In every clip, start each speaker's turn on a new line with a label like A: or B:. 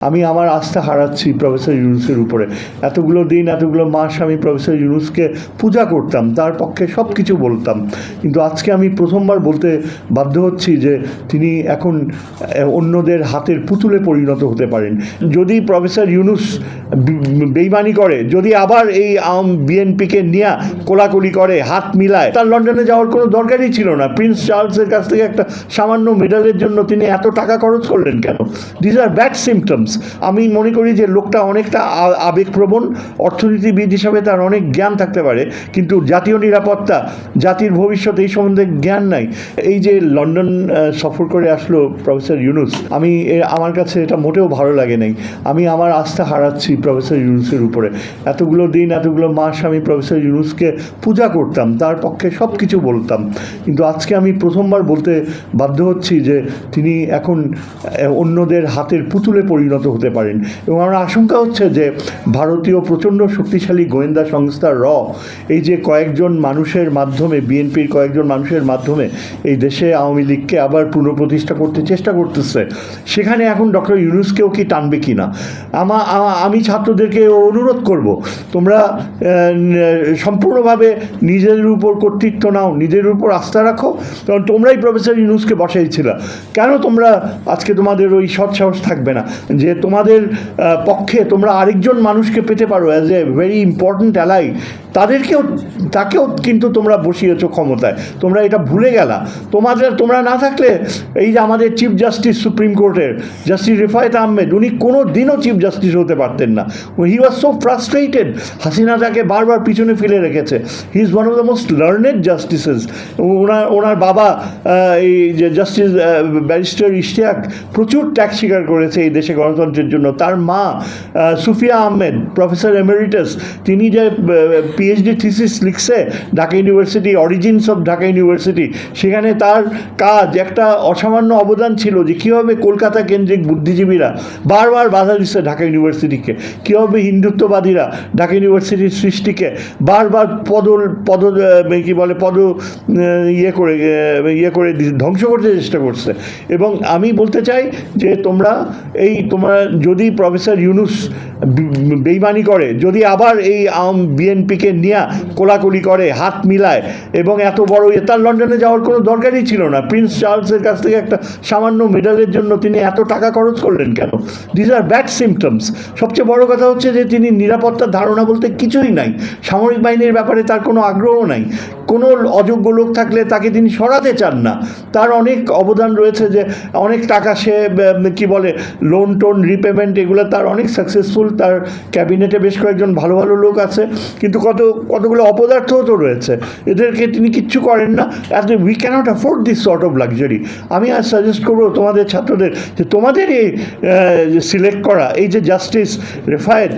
A: আমি আমার আস্থা হারাচ্ছি প্রফেসর ইউনূসের উপরে। এতগুলো দিন, এতগুলো মাস আমি প্রফেসর ইউনূসকে পূজা করতাম, তার পক্ষে সব কিছু বলতাম, কিন্তু আজকে আমি প্রথমবার বলতে বাধ্য হচ্ছি যে তিনি এখন অন্যদের হাতের পুতুলে পরিণত হতে পারেন। যদি প্রফেসর ইউনূস বেইমানি করে, যদি আবার এই বিএনপিকে নিয়ে কোলাকুলি করে, হাত মিলায়, তার লন্ডনে যাওয়ার কোনো দরকারই ছিল না। প্রিন্স চার্লসের কাছ থেকে একটা সামান্য মেডালের জন্য তিনি এত টাকা খরচ করলেন কেন? This are bad symptoms. আমি মনে করি যে লোকটা অনেকটা আবেগপ্রবণ, অর্থনীতিবিদ হিসাবে তার অনেক জ্ঞান থাকতে পারে, কিন্তু জাতীয় নিরাপত্তা, জাতির ভবিষ্যৎ এই সম্বন্ধে জ্ঞান নাই। এই যে লন্ডন সফর করে আসলো প্রফেসর ইউনূস, আমার কাছে এটা মোটেও ভালো লাগে নাই। আমি আমার আস্থা হারাচ্ছি প্রফেসর ইউনূসের উপরে। এতগুলো দিন, এতগুলো মাস আমি প্রফেসর ইউনূসকে পূজা করতাম, তার পক্ষে সব কিছু বলতাম, কিন্তু আজকে আমি প্রথমবার বলতে বাধ্য হচ্ছি যে তিনি এখন অন্যদের হাতের পুতুলে পরিণত হতে পারেন। এবং আমার আশঙ্কা হচ্ছে যে ভারতীয় প্রচণ্ড শক্তিশালী গোয়েন্দা সংস্থা এই যে কয়েকজন মানুষের মাধ্যমে, বিএনপির কয়েকজন মানুষের মাধ্যমে এই দেশে আওয়ামী লীগকে আবার পুনঃপ্রতিষ্ঠা করতে চেষ্টা করতেছে, সেখানে এখন ডক্টর ইউনূসকেও কি টানবে কি না। আমি ছাত্রদেরকে অনুরোধ করব, তোমরা সম্পূর্ণভাবে নিজেদের উপর কর্তৃত্ব নাও, নিজের উপর আস্থা রাখো, কারণ তোমরাই প্রফেসর ইউনূসকে বসাইছিল। কেন তোমরা আজকে তোমাদের ওই সৎসাহস থাকবে না যে তোমাদের পক্ষে তোমরা আরেকজন মানুষকে পেতে পারো as a very important ally? তাকেও কিন্তু তোমরা বসিয়েছো ক্ষমতায়, তোমরা এটা ভুলে গেলা। তোমরা না থাকলে এই যে আমাদের চিফ জাস্টিস সুপ্রিম কোর্টের জাস্টিস রেফায়েত আহমেদ, উনি কোনো দিনও চিফ জাস্টিস হতে পারতেন না। He was so frustrated. Hasina তাকে বারবার পিছনে ফেলে রেখেছে। He is one of the most learned justices. ওনার বাবা এই যে জাস্টিস ব্যারিস্টার ইশতিয়াক প্রচুর ত্যাগ স্বীকার করেছে এই দেশে গণতন্ত্রের জন্য। তার মা সুফিয়া আহমেদ, প্রফেসর এমেরিটাস, তিনি যে পিএইচডি থিসিস লিখছে Dhaka university, origins of Dhaka university, সেখানে তার কাজ একটা অসামান্য অবদান ছিল যে কীভাবে কলকাতা কেন্দ্রিক বুদ্ধিজীবীরা বারবার বাধা দিচ্ছে ঢাকা ইউনিভার্সিটিকে, কীভাবে হিন্দুত্ববাদীরা ঢাকা ইউনিভার্সিটির সৃষ্টিকে বারবার ধ্বংস করতে চেষ্টা করছে। এবং আমি বলতে চাই যে তোমরা যদি প্রফেসর ইউনূস বেইমানি করে, যদি আবার এই বিএনপিকে নিয়ে কোলাকুলি করে, হাত মিলায়, এবং এত বড় তার লন্ডনে যাওয়ার কোনো দরকারই ছিল না। প্রিন্স চার্লসের কাছ থেকে একটা সামান্য মেডালের জন্য তিনি এত টাকা খরচ করলেন কেন? This are bad symptoms. সবচেয়ে বড় কথা হচ্ছে যে তিনি নিরাপত্তার ধারণা বলতে কিছুই নাই। সামরিক বাহিনীর ব্যাপারে তার কোনো আগ্রহ নাই। কোনো অযোগ্য লোক থাকলে তাকে তিনি সরাতে চান না। তার অনেক অবদান রয়েছে, যে অনেক টাকা সে লোন টোন রিপেমেন্ট, এগুলো তার অনেক সাকসেসফুল। তার ক্যাবিনেটে বেশ কয়েকজন ভালো ভালো লোক আছে, কিন্তু কতগুলো অপদার্থও তো রয়েছে, এদেরকে তিনি কিচ্ছু করেন না। We cannot afford this sort of luxury. আমি আজ সাজেস্ট করবো তোমাদের ছাত্রদের যে তোমাদের এই সিলেক্ট করা এই যে জাস্টিস রেফায়েত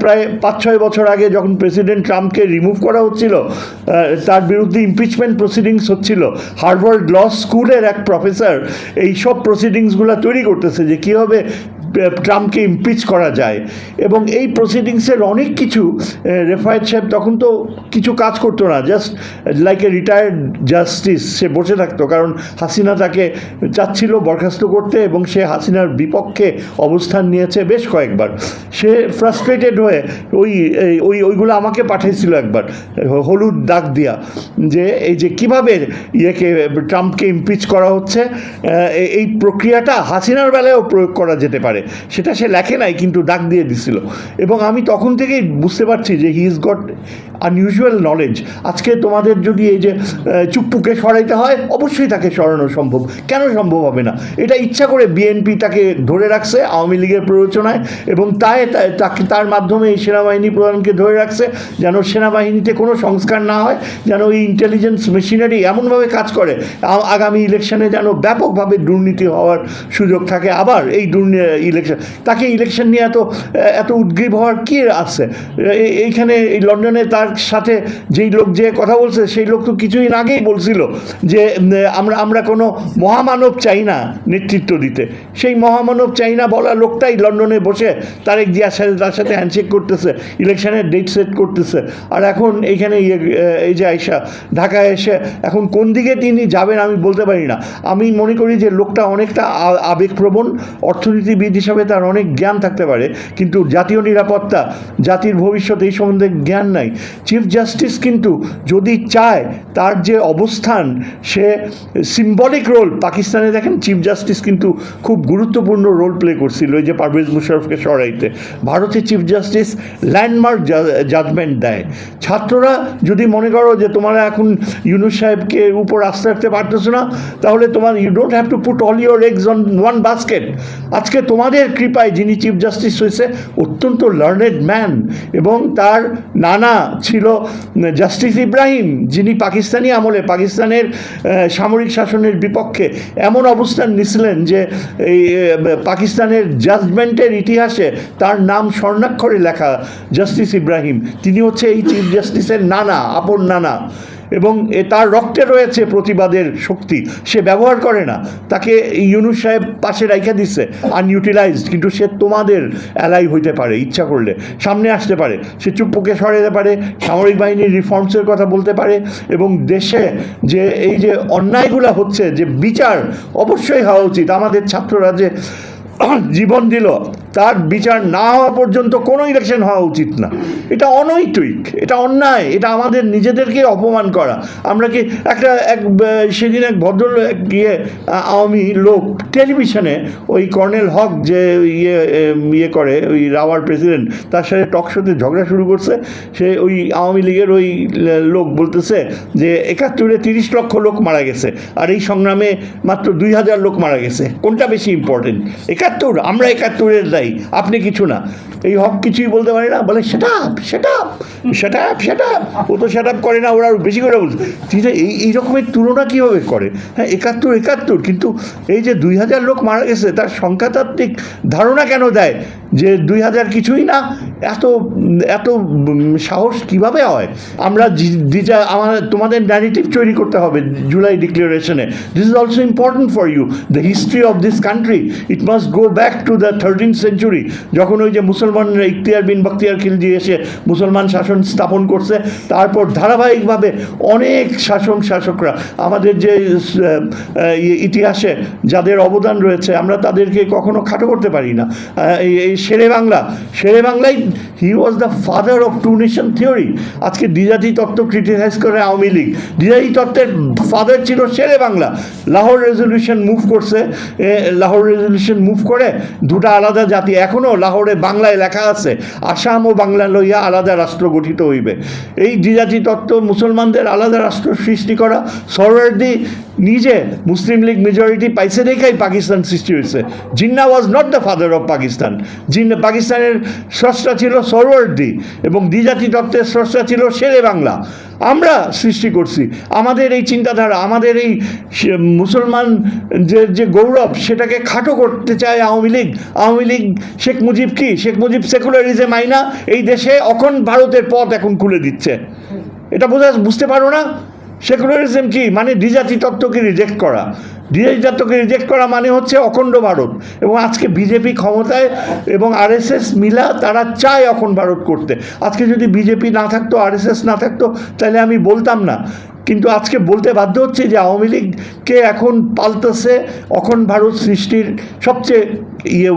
A: প্রায় 5-6 বছর আগে যখন প্রেসিডেন্ট ট্রাম্পকে রিমুভ করা হচ্ছিল, তার বিরুদ্ধে ইমপিচমেন্ট প্রসিডিংস হচ্ছিল, হার্ভার্ড ল স্কুলের এক প্রফেসর এই সব প্রসিডিংসগুলো তৈরি করতেছে যে কীভাবে ট্রাম্পকে ইমপিচ করা যায়। এবং এই প্রসিডিংসের অনেক কিছু রেফায়েত সাহেব তখন তো কিছু কাজ করতো না, just like a retired justice সে বসে থাকতো, কারণ হাসিনা তাকে চাচ্ছিল বরখাস্ত করতে, এবং সে হাসিনার বিপক্ষে অবস্থান নিয়েছে বেশ কয়েকবার। সে ফ্রাস্ট্রেটেড হয়ে ওইগুলো আমাকে পাঠিয়েছিল একবার হলুদ দাগ দিয়া, যে এই যে কীভাবে ট্রাম্পকে ইমপিচ করা হচ্ছে, এই প্রক্রিয়াটা হাসিনার বেলায়ও প্রয়োগ করা যেতে পারে, সেটা সে লেখে নাই, কিন্তু ডাক দিয়ে দিছিল। এবং আমি তখন থেকেই বুঝতে পারছি যে he is goat unusual knowledge. আজকে তোমাদের যদি এই যে চুপ্পুকে সরাইতে হয়, অবশ্যই তাকে সরানো সম্ভব। কেন সম্ভব হবে না? এটা ইচ্ছা করে বিএনপি তাকে ধরে রাখছে আওয়ামী লীগের প্ররোচনায়, এবং তার মাধ্যমে এই সেনাবাহিনী প্রধানকে ধরে রাখছে যেন সেনাবাহিনীতে কোনো সংস্কার না হয়, যেন এই ইন্টেলিজেন্স মেশিনারি এমনভাবে কাজ করে আগামী ইলেকশনে যেন ব্যাপকভাবে দুর্নীতি হওয়ার সুযোগ থাকে। আবার এই তাকে ইলেকশন নিয়ে এত উদ্গ্রীব হওয়ার কী আছে? এইখানে এই লন্ডনে তার সাথে যেই লোক যে কথা বলছে, সেই লোক তো কিছুদিন আগেই বলছিল যে আমরা কোনো মহামানব চাই না নেতৃত্ব দিতে। সেই মহামানব চাই না বলা লোকটাই লন্ডনে বসে তারেক জিয়ার সাথে তার সাথে হ্যান্ডশেক করতেছে, ইলেকশনের ডেট সেট করতেছে। আর এখন এইখানে এই যে আয়শা ঢাকায় এসে এখন কোন দিকে তিনি যাবেন আমি বলতে পারি না। আমি মনে করি যে লোকটা অনেকটা আবেগপ্রবণ, অর্থনীতিবিদ হিসাবে তার অনেক জ্ঞান থাকতে পারে, কিন্তু জাতীয় নিরাপত্তা, জাতির ভবিষ্যৎ এই সম্বন্ধে জ্ঞান নাই। চিফ জাস্টিস কিন্তু যদি চায়, তার যে অবস্থান, সে সিম্বলিক রোল পাকিস্তানে দেখেন চিফ জাস্টিস কিন্তু খুব গুরুত্বপূর্ণ রোল প্লে করছিল ওই যে পারভেজ মুশারফকে সরাইতে। ভারতে চিফ জাস্টিস ল্যান্ডমার্ক জাজমেন্ট দেয়। ছাত্ররা যদি মনে করো যে তোমরা এখন ইউনূস সাহেবকে উপর আস্থা রাখতে পারতেছো না, তাহলে তোমার you don't have to put all your eggs on one basket. আজকে তোমাদের কৃপায় যিনি চিফ জাস্টিস হয়েছে অত্যন্ত লার্নেড ম্যান, এবং তার নানা ছিল জাস্টিস ইব্রাহিম, যিনি পাকিস্তানি আমলে পাকিস্তানের সামরিক শাসনের বিপক্ষে এমন অবস্থান নিয়েছিলেন যে এই পাকিস্তানের জাজমেন্টের ইতিহাসে তার নাম স্বর্ণাক্ষরে লেখা। জাস্টিস ইব্রাহিম, তিনি হচ্ছে এই চিফ জাস্টিসের নানা, আপন নানা, এবং তার রক্তে রয়েছে প্রতিবাদের শক্তি। সে ব্যবহার করে না, তাকে ইউনূস সাহেব পাশে রাইখা দিচ্ছে আনইউটিলাইজড, কিন্তু সে তোমাদের অ্যালাই হইতে পারে, ইচ্ছা করলে সামনে আসতে পারে, সে চুপ্পুকে সরাতে পারে, সামরিক বাহিনীর রিফর্মসের কথা বলতে পারে, এবং দেশে যে এই যে অন্যায়গুলো হচ্ছে, যে বিচার অবশ্যই হওয়া উচিত। আমাদের ছাত্ররা যে জীবন দিল, তার বিচার না হওয়া পর্যন্ত কোনো ইলেকশন হওয়া উচিত না। এটা অনৈতিক, এটা অন্যায়, এটা আমাদের নিজেদেরকে অপমান করা। আমরা কি সেদিন এক ভদ্রলোক গিয়ে আওয়ামী লোক টেলিভিশনে ওই কর্নেল হক যে ইয়ে করে, ওই রাওয়ার প্রেসিডেন্ট, তার সাথে টক শোতে ঝগড়া শুরু করছে। সে ওই আওয়ামী লীগের ওই লোক বলতেছে যে 71-এ 30 লক্ষ লোক মারা গেছে, আর এই সংগ্রামে মাত্র 2000 লোক মারা গেছে। কোনটা বেশি ইম্পর্টেন্ট? 71, আমরা 71-এর দায়ী, আপনি কিছু না। এই হক কিছুই বলতে পারে না, বলে সেটা ও তো সেট আপ করে না, ওরা বেশি করে বলছে। ঠিক আছে, এই রকমের তুলনা কীভাবে করে? হ্যাঁ, 71, কিন্তু এই যে 2000 লোক মারা গেছে, তার সংখ্যাতাত্ত্বিক ধারণা কেন দেয় যে 2000 কিছুই না? এত সাহস কিভাবে হয়? আমরা তোমাদের ন্যারেটিভ তৈরি করতে হবে জুলাই ডিক্লারেশনে। This is also important for you, the history of this country. It must go back to the 13th century, যখন ওই যে মুসলমানরা ইখতিয়ার বিন বখতিয়ার খিলজি এসে মুসলমান শাসন স্থাপন করছে। তারপর ধারাবাহিকভাবে অনেক শাসকরা আমাদের যে ইতিহাসে যাদের অবদান রয়েছে, আমরা তাদেরকে কখনো খাটো করতে পারি না। এই শেরে বাংলাই he was the father of two nation theory. আজকে দ্বিজাতি তত্ত্ব ক্রিটিসাইজ করে আওয়ামী লীগ, দ্বিজাতি তত্ত্বের ফাদার ছিল শেরে বাংলা। লাহোর রেজলিউশন মুভ করে দুটা আলাদা জাতি, এখনও লাহোরে বাংলায় লেখা আছে, আসাম ও বাংলা লইয়া আলাদা রাষ্ট্র গঠিত হইবে। এই দ্বিজাতি তত্ত্ব, মুসলমানদের আলাদা রাষ্ট্র সৃষ্টি করা, সোহরাওয়ার্দী নিজে মুসলিম লীগ মেজরিটি পাইছে দেখাই পাকিস্তান সৃষ্টি হয়েছে। Jinnah was not the father of Pakistan. পাকিস্তানের স্রষ্টা ছিল সোহরাওয়ার্দী, এবং দ্বিজাতি তত্ত্বের স্রষ্টা ছিল শেরে বাংলা। আমরা সৃষ্টি করছি আমাদের এই চিন্তাধারা, আমাদের এই মুসলমান যে গৌরব, সেটাকে খাটো করতে চায় আওয়ামী লীগ। শেখ মুজিব সেকুলারিজম আইনা এই দেশে অখণ্ড ভারতের পথ এখন খুলে দিচ্ছে। এটা বুঝতে পারো না? সেকুলারিজম কি মানে? দ্বিজাতি তত্ত্বকে রিজেক্ট করা। দ্বিজাতি তত্ত্বকে রিজেক্ট করা মানে হচ্ছে অখণ্ড ভারত। এবং আজকে বিজেপি ক্ষমতায় এবং আরএসএস মিলা তারা চায় অখণ্ড ভারত করতে। আজকে যদি বিজেপি না থাকতো, আরএসএস না থাকতো, তাহলে আমি বলতাম না। কিন্তু আজকে বলতে বাধ্য হচ্ছে যে আওয়ামী লীগকে এখন পাল্টাছে অখণ্ড ভারত সৃষ্টির সবচেয়ে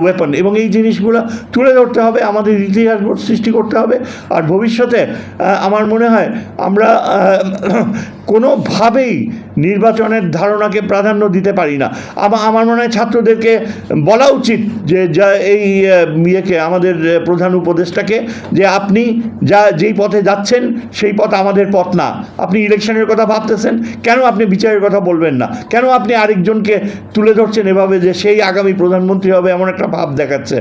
A: ওয়েপন, এবং এই জিনিসগুলো তুলে ধরতে হবে, আমাদের ইতিহাস সৃষ্টি করতে হবে। আর ভবিষ্যতে আমার মনে হয় আমরা কোনোভাবেই নির্বাচনের ধারণাকে প্রাধান্য দিতে পারি না। আমার মনে হয় ছাত্রদেরকে বলা উচিত যে আমাদের প্রধান উপদেষ্টাকে, যে আপনি যেই পথে যাচ্ছেন সেই পথ আমাদের পথ না। আপনি ইলেকশনের কথা ভাবতেছেন, কেন আপনি বিচারের কথা বলবেন না? কেন আপনি আরেকজনকে তুলে ধরছেন এভাবে যে সেই আগামী প্রধানমন্ত্রী হবে, এমন একটা ভাব দেখাচ্ছে?